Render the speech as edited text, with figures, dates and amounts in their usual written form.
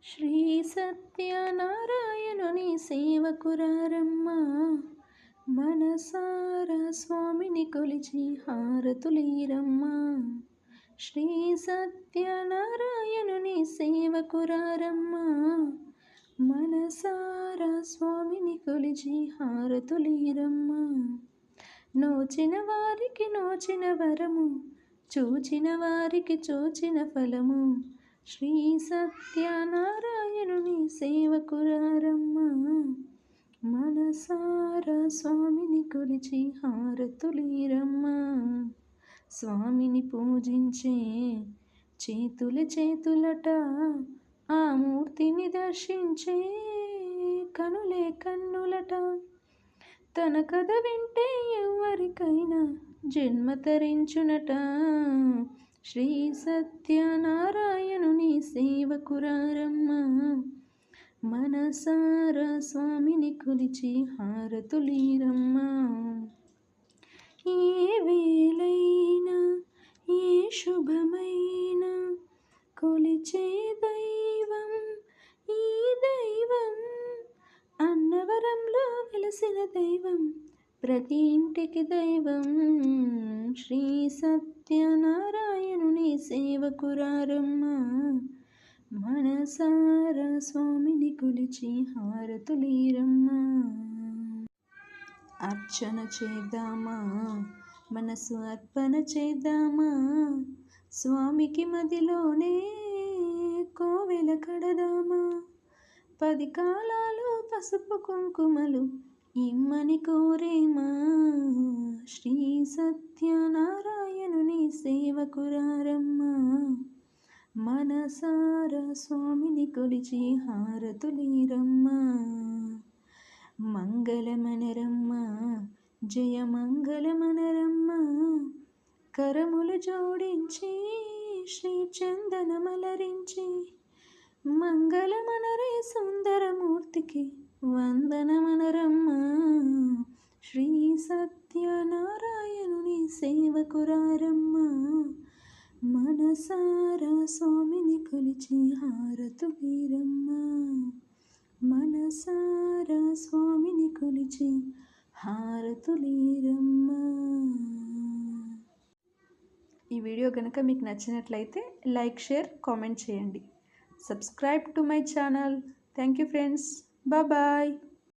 శ్రీ సత్యనారాయణుని సేవకురారమ్మ మనసారా స్వామిని కొలిచి హారతులీరమ్మ. శ్రీ సత్యనారాయణుని సేవకురారమ్మ మనసారా స్వామిని కొలిచి హారతులీరమ్మ. నోచిన వారికి నోచిన వరము, చూచిన వారికి చూచిన ఫలము. శ్రీ సత్యనారాయణుని సేవకురారమ్మ మనసారా స్వామిని కొలిచి హారతులీరమ్మ. స్వామిని పూజించే చేతులట, ఆ మూర్తిని దర్శించే కనులే కన్నులట. తన కథ వింటే ఎవరికైనా జన్మ తరించునట. శ్రీ సత్యనారాయణుని సేవకురారమ్మ మనసారా స్వామిని కొలిచి హారతులీరమ్మ. ఏ వేళైనా ఏ శుభమైనా కొలిచే దైవం ఈ దైవం. అన్నవరంలో వెలసిన దైవం, ప్రతి ఇంటికి దైవం. శ్రీ సత్యనారాయణుని సేవకురారమ్మ మనసారా స్వామిని కొలిచి హారతులీరమ్మ. అర్చన చేద్దామా, మనసు అర్పణ చేద్దామా, స్వామికి మదిలోనే కోవెల కడదామా. 10 కాలాలు పసుపు కుంకుమలు ఇమ్మని కోరేమా. శ్రీ సత్యనారాయణుని సేవకురారమ్మ మనసారా స్వామిని కొలిచి హారతులీరమ్మ. మంగళమనరమ్మ జయ మంగళమనరమ్మ. కరములు జోడించి శ్రీ చందనమలరించి, మంగళమనరే సుందరమూర్తికి వందనమనరమ్మ. శ్రీ సత్యనారాయణుని సేవకురారమ్మ మనసారా స్వామిని కొలిచి హారతులీరమ్మ. మనసారా స్వామిని కొలిచి హారతులీరమ్మ. ఈ వీడియో కనుక మీకు నచ్చినట్లయితే లైక్, షేర్, కామెంట్ చేయండి. Subscribe to my channel. Thank you friends. Bye bye.